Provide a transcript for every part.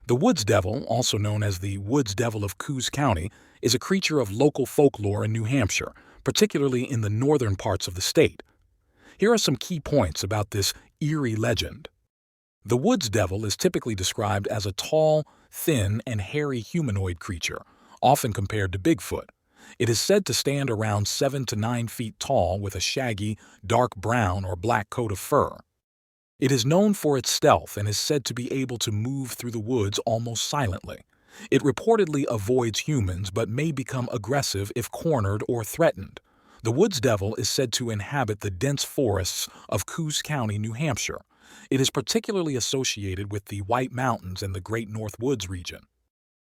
The woods devil, also known as the woods devil of Coos County, is a creature of local folklore in New Hampshire, particularly in the northern parts of the state. Here are some key points about this eerie legend. The woods devil is typically described as a tall, thin, and hairy humanoid creature, often compared to Bigfoot. It is said to stand around 7 to 9 feet tall with a shaggy, dark brown or black coat of fur. It is known for its stealth and is said to be able to move through the woods almost silently. It reportedly avoids humans but may become aggressive if cornered or threatened. The woods devil is said to inhabit the dense forests of Coos County, New Hampshire. It is particularly associated with the White Mountains and the Great North Woods region.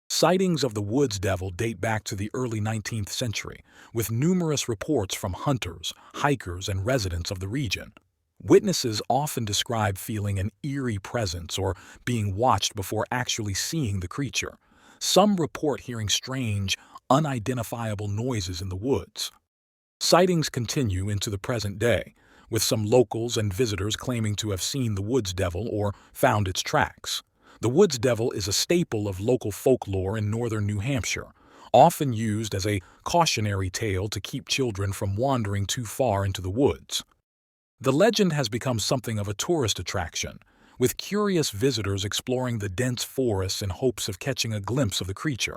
Sightings of the woods devil date back to the early 19th century, with numerous reports from hunters, hikers, and residents of the region. Witnesses often describe feeling an eerie presence or being watched before actually seeing the creature. Some report hearing strange, unidentifiable noises in the woods. Sightings continue into the present day, with some locals and visitors claiming to have seen the woods devil or found its tracks. The woods devil is a staple of local folklore in northern New Hampshire, often used as a cautionary tale to keep children from wandering too far into the woods. The legend has become something of a tourist attraction, with curious visitors exploring the dense forests in hopes of catching a glimpse of the creature.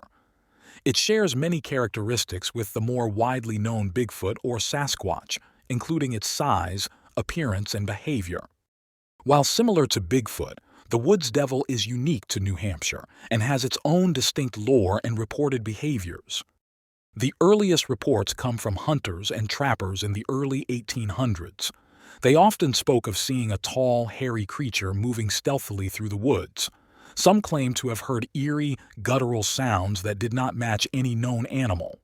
It shares many characteristics with the more widely known Bigfoot or Sasquatch, including its size, appearance, and behavior. While similar to Bigfoot, the woods devil is unique to New Hampshire and has its own distinct lore and reported behaviors. The earliest reports come from hunters and trappers in the early 1800s. They often spoke of seeing a tall, hairy creature moving stealthily through the woods. Some claim to have heard eerie, guttural sounds that did not match any known animal.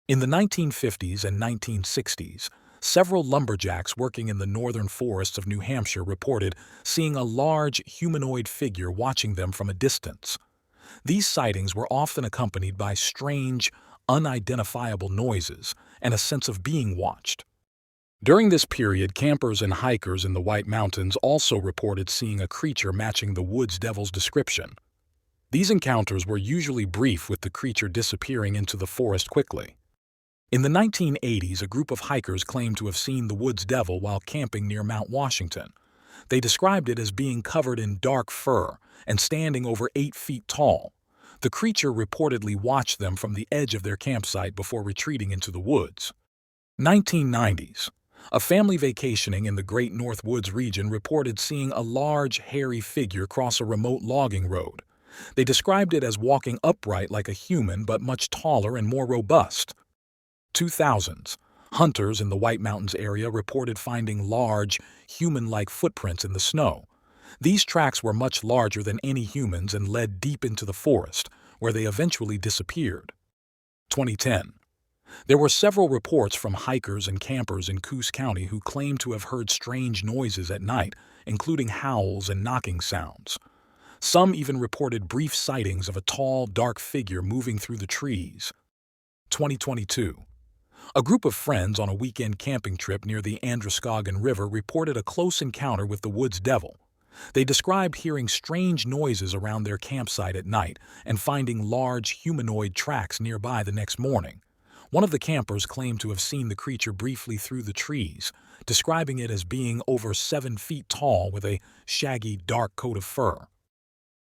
In the 1950s and 1960s, several lumberjacks working in the northern forests of New Hampshire reported seeing a large, humanoid figure watching them from a distance. These sightings were often accompanied by strange, unidentifiable noises and a sense of being watched. During this period, campers and hikers in the White Mountains also reported seeing a creature matching the woods devil's description. These encounters were usually brief, with the creature disappearing into the forest quickly. In the 1980s, a group of hikers claimed to have seen the woods devil while camping near Mount Washington. They described it as being covered in dark fur and standing over 8 feet tall. The creature reportedly watched them from the edge of their campsite before retreating into the woods. 1990s. A family vacationing in the Great North Woods region reported seeing a large, hairy figure cross a remote logging road. They described it as walking upright like a human but much taller and more robust. 2000s. Hunters in the White Mountains area reported finding large, human-like footprints in the snow. These tracks were much larger than any humans and led deep into the forest, where they eventually disappeared. 2010. There were several reports from hikers and campers in Coos County who claimed to have heard strange noises at night, including howls and knocking sounds. Some even reported brief sightings of a tall, dark figure moving through the trees. 2022. A group of friends on a weekend camping trip near the Androscoggin River reported a close encounter with the woods devil. They described hearing strange noises around their campsite at night and finding large humanoid tracks nearby the next morning. One of the campers claimed to have seen the creature briefly through the trees, describing it as being over 7 feet tall with a shaggy, dark coat of fur.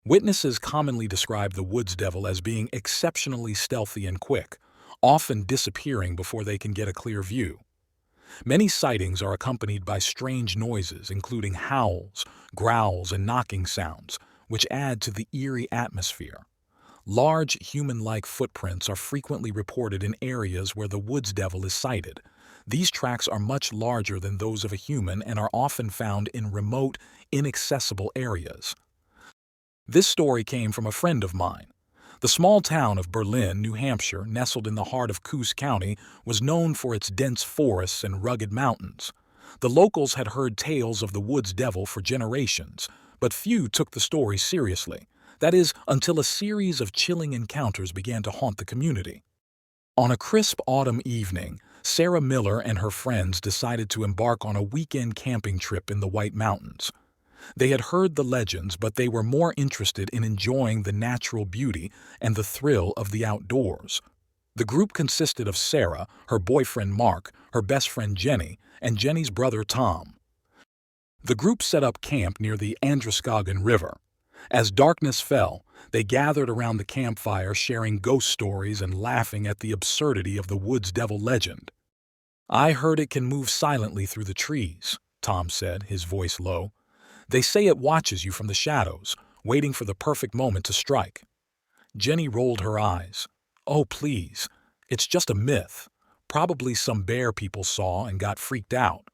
Witnesses commonly describe the woods devil as being exceptionally stealthy and quick, often disappearing before they can get a clear view. Many sightings are accompanied by strange noises, including howls, growls, and knocking sounds, which add to the eerie atmosphere. Large, human-like footprints are frequently reported in areas where the woods devil is sighted. These tracks are much larger than those of a human and are often found in remote, inaccessible areas. This story came from a friend of mine. The small town of Berlin, New Hampshire, nestled in the heart of Coos County, was known for its dense forests and rugged mountains. The locals had heard tales of the woods devil for generations, but few took the story seriously. That is, until a series of chilling encounters began to haunt the community. On a crisp autumn evening, Sarah Miller and her friends decided to embark on a weekend camping trip in the White Mountains. They had heard the legends, but they were more interested in enjoying the natural beauty and the thrill of the outdoors. The group consisted of Sarah, her boyfriend Mark, her best friend Jenny, and Jenny's brother Tom. The group set up camp near the Androscoggin River. As darkness fell, they gathered around the campfire sharing ghost stories and laughing at the absurdity of the woods devil legend. "I heard it can move silently through the trees," Tom said, his voice low. "They say it watches you from the shadows, waiting for the perfect moment to strike." Jenny rolled her eyes. "Oh, please. It's just a myth. Probably some bear people saw and got freaked out."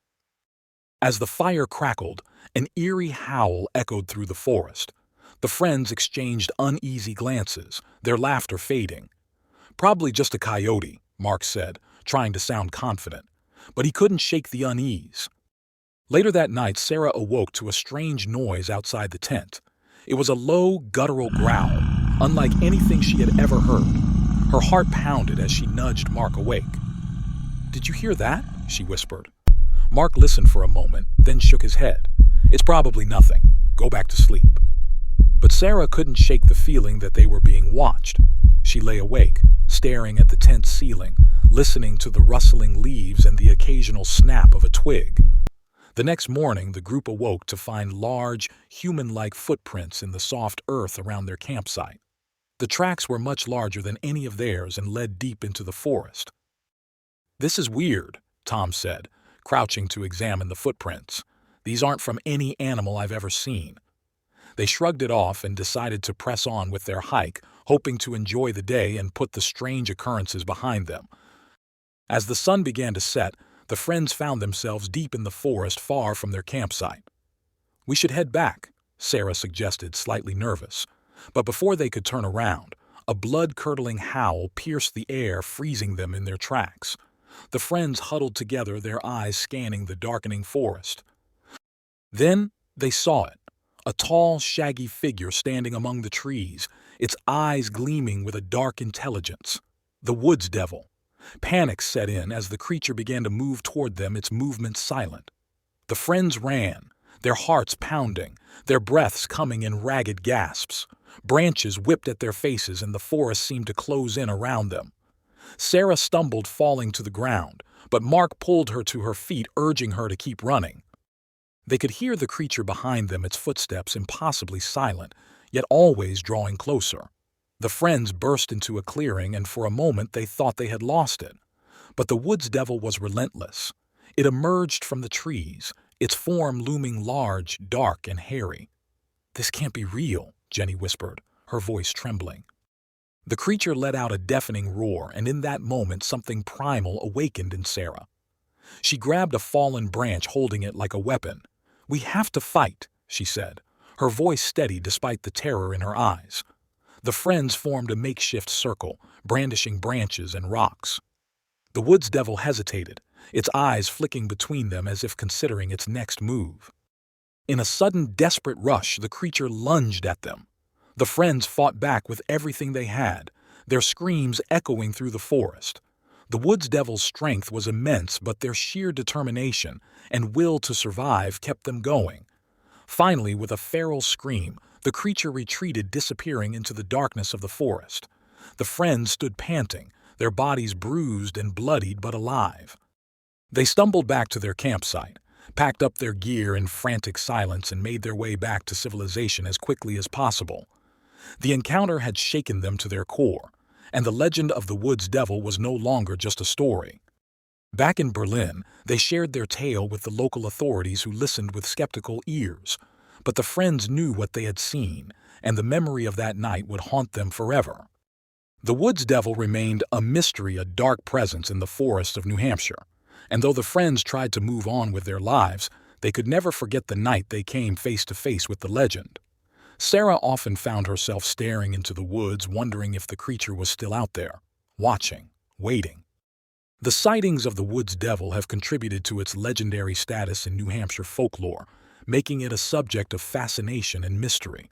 As the fire crackled, an eerie howl echoed through the forest. The friends exchanged uneasy glances, their laughter fading. "Probably just a coyote," Mark said, trying to sound confident. But he couldn't shake the unease. Later that night, Sarah awoke to a strange noise outside the tent. It was a low, guttural growl, unlike anything she had ever heard. Her heart pounded as she nudged Mark awake. "Did you hear that?" she whispered. Mark listened for a moment, then shook his head. "It's probably nothing. Go back to sleep." But Sarah couldn't shake the feeling that they were being watched. She lay awake, staring at the tent ceiling, listening to the rustling leaves and the occasional snap of a twig. The next morning, the group awoke to find large, human-like footprints in the soft earth around their campsite. The tracks were much larger than any of theirs and led deep into the forest. "This is weird," Tom said, crouching to examine the footprints. "These aren't from any animal I've ever seen." They shrugged it off and decided to press on with their hike, hoping to enjoy the day and put the strange occurrences behind them. As the sun began to set, the friends found themselves deep in the forest far from their campsite. "We should head back," Sarah suggested, slightly nervous. But before they could turn around, a blood-curdling howl pierced the air, freezing them in their tracks. The friends huddled together, their eyes scanning the darkening forest. Then they saw it. A tall, shaggy figure standing among the trees, its eyes gleaming with a dark intelligence. The woods devil. Panic set in as the creature began to move toward them, its movements silent. The friends ran, their hearts pounding, their breaths coming in ragged gasps. Branches whipped at their faces and the forest seemed to close in around them. Sarah stumbled, falling to the ground, but Mark pulled her to her feet, urging her to keep running. They could hear the creature behind them, its footsteps impossibly silent, yet always drawing closer. The friends burst into a clearing, and for a moment they thought they had lost it. But the woods devil was relentless. It emerged from the trees, its form looming large, dark, and hairy. "This can't be real," Jenny whispered, her voice trembling. The creature let out a deafening roar, and in that moment something primal awakened in Sarah. She grabbed a fallen branch, holding it like a weapon. "We have to fight," she said, her voice steady despite the terror in her eyes. The friends formed a makeshift circle, brandishing branches and rocks. The woods devil hesitated, its eyes flicking between them as if considering its next move. In a sudden, desperate rush, the creature lunged at them. The friends fought back with everything they had, their screams echoing through the forest. The woods devil's strength was immense, but their sheer determination and will to survive kept them going. Finally, with a feral scream, the creature retreated, disappearing into the darkness of the forest. The friends stood panting, their bodies bruised and bloodied but alive. They stumbled back to their campsite, packed up their gear in frantic silence, and made their way back to civilization as quickly as possible. The encounter had shaken them to their core, and the legend of the woods devil was no longer just a story. Back in Berlin, they shared their tale with the local authorities, who listened with skeptical ears. But the friends knew what they had seen, and the memory of that night would haunt them forever. The woods devil remained a mystery, a dark presence in the forests of New Hampshire. And though the friends tried to move on with their lives, they could never forget the night they came face to face with the legend. Sarah often found herself staring into the woods, wondering if the creature was still out there, watching, waiting. The sightings of the woods devil have contributed to its legendary status in New Hampshire folklore, making it a subject of fascination and mystery.